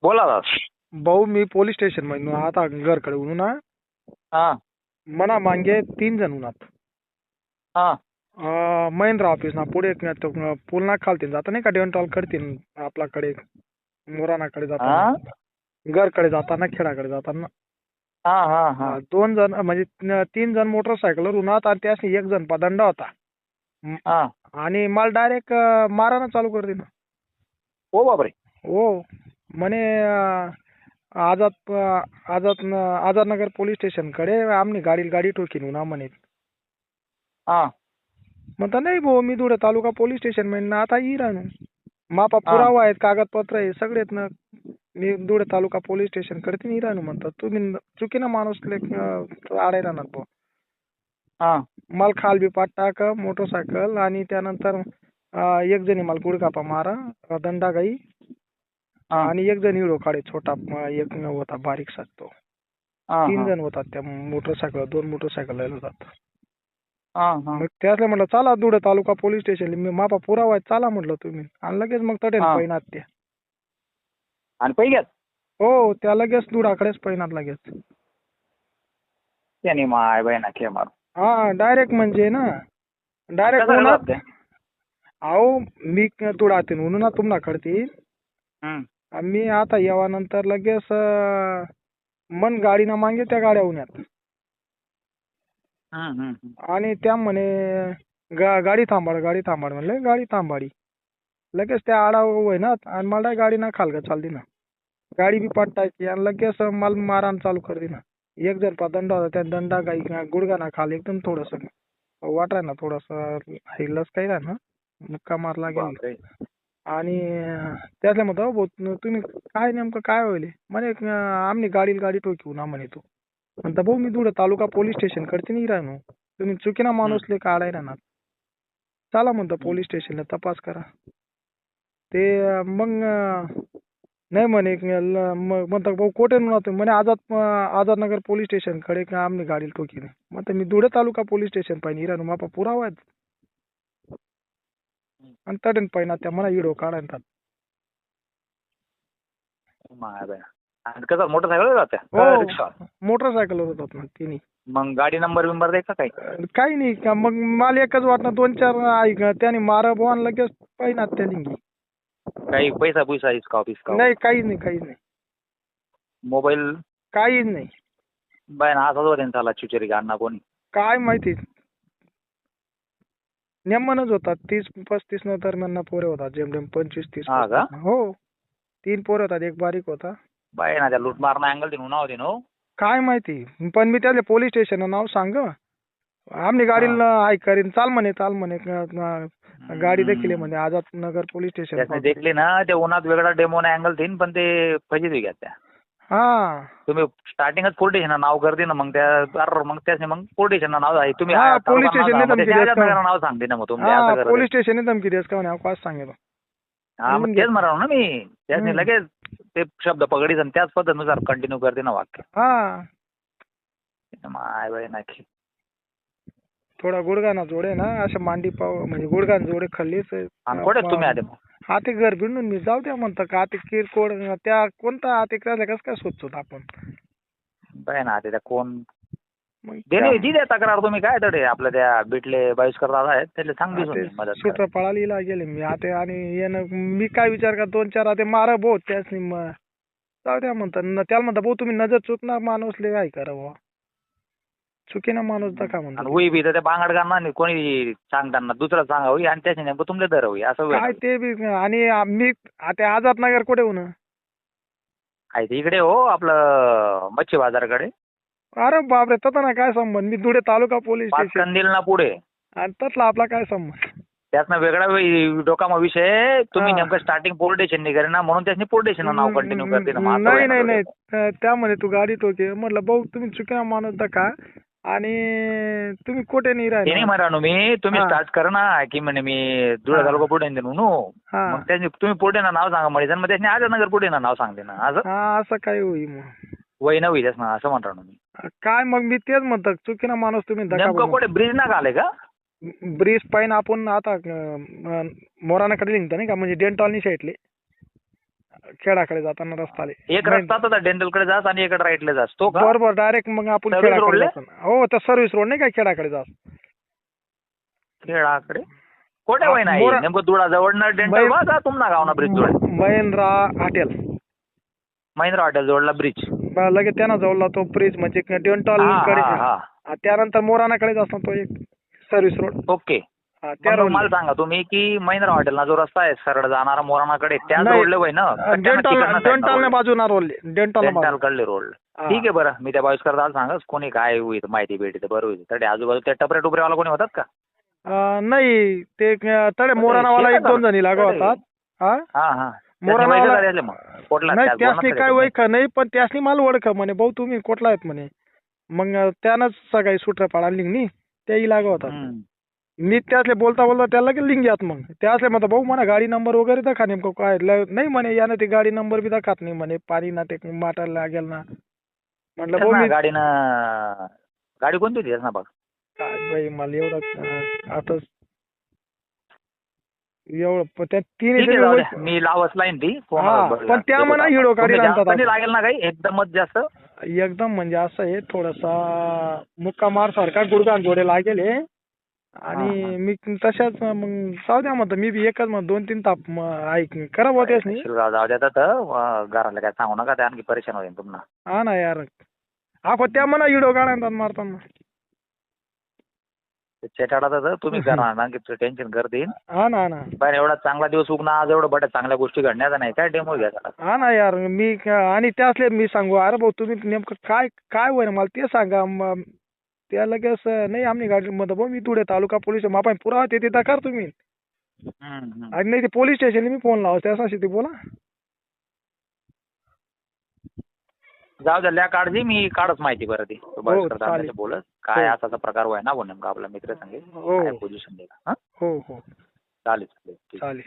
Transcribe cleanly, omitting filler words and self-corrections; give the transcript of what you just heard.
बोला दादा. भाऊ मी पोलीस स्टेशन मधून आता घरकडे उन्हू ना हा मना मांगे 3 जण उन्हात हा महेंद्र ऑफिस ना पुढे पूल ना खालतीन जाता नाही का डेंटॉल कडतीन आपल्याकडे मोरानाकडे जाताना हा घरकडे जाताना खेडाकडे जाताना हा हा हा 2 जण म्हणजे 3 जण मोटरसायकलवर उन्हात आणि त्यासनी 1 जण पदंड होता. म- हा. आणि मला डायरेक्ट मारायला चालू कर दिलं. ओ बापरे. हो म्हणे आझाद आझादनगर पोलीस स्टेशन कडे आमनी गाडी ठोकीन उन्हा म्हणे. हा म्हणता नाही भाऊ मी धुळे तालुका पोलीस स्टेशन मध्ये आता ही राहणं मापा हा पुरावा आहेत कागदपत्र आहे सगळे आहेत ना. मी धुळे तालुका पोलीस स्टेशन कडे नाही राहणं म्हणतात तुम्ही चुकीनं माणूस आडाय राहणार भाऊ. हा मला खाल बी पाठ टाक मोटरसायकल आणि त्यानंतर 1 जणी मला गुडकापा मारा दंडागाई हा आणि 1 जण हिडो काढे छोटा एक होता बारीक तो. हा 3 जण होतात त्या मोटरसायकल 2 मोटरसायकल होतात. हा हा मग त्यातले म्हटलं चला धुळे तालुका पोलीस स्टेशन मी मापा पुरावा आहे चला म्हटलं तुम्ही आणि लगेच मग तटेन हा. पैनात त्या. आणि पैक्यात हो त्या लगेच धुळाकडेच पैनात लगेच. त्याने माय बहिणा खे मारू. हा डायरेक्ट म्हणजे ना डायरेक्ट कसं उन्हात. करतात ते? अहो मी तुडातीन म्हणून ना तुम्हाला कडती हम्म. मी आता यावानंतर लगेच मन गाडीनं मागे त्या गाड्या उन्हात हम्म, हम्म, हम्म. आणि त्या म्हणे गाडी थांबाड म्हणले गाडी थांबाडी लगेच त्या आडा होय ना आणि मला गाडी ना खालगा चालली ना गाडी बी पट्टायची आणि लगेच मला मारायला चालू कर ना. 1 जण दंड होता त्या दंडा काही गुडगा ना खाल एकदम थोडस वाटाय ना थोडस हिलस काही ना मुक्का मारला गेला. बापरे. आणि त्यातल्या म्हणतो भाऊ तुम्ही काय नेमकं काय होईल म्हणे आम्ही गाडी ठोकीऊ ना म्हणे तू म्हणता भाऊ मी धुळे तालुका पोलीस स्टेशन कडचे नाही राहणो तुम्ही चुकीना हम्म, माणूसले काढाय राहणार चला म्हणतो हम्म. पोलीस स्टेशनला तपास करा. ते मग नाही म्हणे मग म्हणता भाऊ कोठे तुम्ही म्हणे आझादनगर पोलीस स्टेशन कडे का आमने गाडी ठोकी नाही म्हणता मी धुळे तालुका पोलीस स्टेशन पाहिजे राहणो मापा पुरावा आहेत आणि तडन पाहिजे त्या मला व्हिडिओ काढायला. माय बहिणा. आणि कसं मोटरसायकल जात्या का रिक्षा? हो मोटरसायकलवर होतात ना तिन्ही. मग गाडी नंबर बिंबर द्यायचा काही? काही नाही का मग मला एकच वाटणं 2-4 ऐक त्याने मारा बुवा आणि लगेच पाहिनात त्या लिंगी. काही पैसा पुसा हिसकाव पिसकाव? नाही काहीच नाही मोबाईल? काहीच नाही. बहिणा असाच होते ना त्याला चिचरी गाणं कोणी? काय माहिती नेमनच होतात 30-35 न दरम्यान पोरे होतात जेमतेम 25-30. हा का? हो 3 पोरे होतात एक बारीक होता. बाय ना त्या लूट मारणं अँगल देऊन नाव दे नो. काय माहिती पण मी त्याले पोलीस स्टेशन नाव सांग आमनी गाडीला ऐक करीन चाल म्हणे गाडी देखील म्हणे आझादनगर पोलीस स्टेशन. त्याने देखले ना ते उन्हात वेगळा डेमो अँगल देईन पण ते फजित घ्या त्या. हा तुम्ही स्टार्टिंगच पोलीस स्टेशन नाव करते ना मग त्या मग त्याने मग पोलीस स्टेशन नाव आहे तुम्ही हा, पोलीस तालुका स्टेशनने नाव धमकी सांगा, देत त्या का? नाव सांगते ना मग तुम्ही हा असं करत पोलीस स्टेशनने धमकी देस का म्हणे अवकाश सांगेल. हा मग तेच म्हणा ना मी त्याने हम्म. लगेच ते शब्द पकडीच आणि त्याच पद्धतीनुसार कंटिन्यू करते ना वाक्य. हा माय बाई नाकी. थोडा गुडघाना जोडे ना अशा मांडी पाव म्हणजे गुडघान जोडे खाल्लीच. आणि कुठे तुम्ही आले मग? हाते घर भिडून मी जाऊ द्या म्हणतं का हाते किरकोळ त्या कोणता हाते करायला कसं काय सोचतो आपण. बाय ना त्या कोण मग जी द्या तक्रार तुम्ही काय तडे आपल्या त्या बिटले बाईस्कर दादा आहेत त्याला सांग दिसून मदत करा. सूत्र पळालीला गेले मी हाते आणि येणं मी काय विचार का 2-4 हाते मारा भाऊ त्याच जाऊ द्या म्हणतात त्याला म्हणता भाऊ तुम्ही नजर चुकणार माणूसले काय करा बुवा चुकीना माणूस का आणि म्हणतो होई बी तर त्या बांगडगांना कोणी सांगताना दुसरं सांगावी आणि त्याच्या नेमकं तुमले दर होई असं काय ते बी आणि मी आता आझादनगर कुठे होणं आहे ते इकडे हो आपलं मच्छी बाजारकडे अरे बापरे तसं ना काय संबंध मी धुळे तालुका पोलीस पाच स्टेशन कंदील ना पुढे आणि तसला आपला काय संबंध. त्यातनं वेगळा डोकामा विषय तुम्ही हा. नेमकं स्टार्टिंग पोलीस स्टेशन निघाले ना म्हणून त्याने पोलीस स्टेशन नाव कंटिन्यू करते ना मग असं नाही होईल नाही ना नाही त्यामध्ये तू गाडी टोके म्हटलं भाऊ तुम्ही चुकीना माणूस का आणि तुम्ही कुठे नाही ते नाही राहिले. म्हणा मी तुम्ही हा. स्टार्ट करा ना की म्हणे मी धुळे तालुका पुढे नो हा. मग त्याने तुम्ही पुढे ना नाव सांगा म्हणजे मग त्याने आझादनगर पुढे ना नाव सांगते ना असं हा असं काय होई मग वय न होईलच ना असं म्हणतो मी. काय मग मी तेच म्हणतो चुकीना माणूस तुम्ही नेमकं पुढे ब्रिज ना आले का? ब्रिज पाहिजे आपण आता मोरानाकडे निघतो नाही का म्हणजे डेंटॉलनी साईडले खेडाकडे जाताना रस्ताले एक रस्ता तर डेंटलकडे जास आणि एक राईटला जास तो का बरोबर डायरेक्ट मग आपण सर्व्हिस खेडाकडे रोडले? जातो हो तर सर्व्हिस रोड नाही काय खेडाकडे जात खेळाकडे कोठे वय नाही मोरा- नेमकं धुळा जवळनं डेंटल बा जा तुमना गावना ब्रिज जोड महेंद्रा हॉटेल महिंद्रा हॉटेल जवळला ब्रिज लगेच त्यांना जवळला तो ब्रिज म्हणजे डेंटल हा कडे हा हा हा, त्यानंतर मोरानाकडेच असतो तो एक सर्व्हिस रोड ओके हा त्या मग रोड मला सांगा तुम्ही की महिंद्रा हॉटेलला जो रस्ता आहे सरळ जाणारा मोरानाकडे त्याच नाही. रोडले वय ना डेंटल बाजूना रोडले डेंटल डेंटल कडले रोड हा. ठीक आहे बरं मी त्या बॉईस करता सांगस कोणी काय होईल माहिती भेटी तर बरं होईल तडे आजूबाजू त्या टपरे टुपरेवाला कोणी होतात का नाही ते तडे मोरानावाला एक दोन जणी लागू होतात हा हा हा मोरानावाला मग कोटला नाही त्याच त्यासनी बोलणार काय का वैख नाही पण त्यासनी मला ओळख म्हणे भाऊ तुम्ही कोटला आहेत म्हणे मग त्यानंच सगळी सुट्र पाळा लिंगनी त्याही लागू होतात हम्म. मी त्यातले बोलता बोलता त्याला की लिंग यात मग त्यातले म्हणतो भाऊ म्हणा गाडी नंबर वगैरे दाखा नेमकं काय नाही म्हणे यानं ते गाडी नंबर बी दाखवत नाही म्हणे पाणी ना ते माटायला लागेल ना म्हटलं तेच भाऊ ना, मी गाडी कोणती होती तेच ना बघ काय बाई मला एवढं आता एवढं त्या ठीक आहे जाऊ द्या. मी लावच लाईन ती फोन हा, पण त्या म्हणा हिडो गाडी आणतात कधी लागेल ना काही एकदमच जास्त एकदम म्हणजे असं आहे थोडासा मुक्का मार सारखा गुडघान जोडे लागेल हे. आणि मी तशाच मग जाऊ द्या म्हणतो मी बी एकच मग 2-3 ताप ऐक करा भाऊ त्याच नाही जाऊ द्या तर घराला काय सांगू नका त्या आणखी परेशान होईल तुम्हाला हा ना यार हा पण त्या म्हणा हिडो गाड्या आणतात मारताना चेटाडा तर तुम्ही करा आणखी टेन्शन करते येईन हा ना पण एवढा चांगला दिवस उगणं आज एवढं बट चांगल्या गोष्टी घडण्याचा नाही काय डेमो घ्यायचा हा ना यार मी आणि त्यासले मी सांगू अरे भाऊ तुम्ही नेमकं काय काय होईल मला ते सांगा त्या लगेच नाही आम्ही गाडी मध्ये भाऊ मी तुडे तालुका पोलीस मापाय पुरावा ते दाखर तुम्ही आणि नाही ते पोलीस स्टेशन मी फोन लावा त्यासाठी ते बोला जाऊ द्या काळजी मी काढच माहिती बरं ती चालेल. बोलत काय असा प्रकार व्हाय ना नेमका आपला मित्र सांगेल हो काय पोझिशन देईल हा हो चालेल चालेल ठीक. चालेल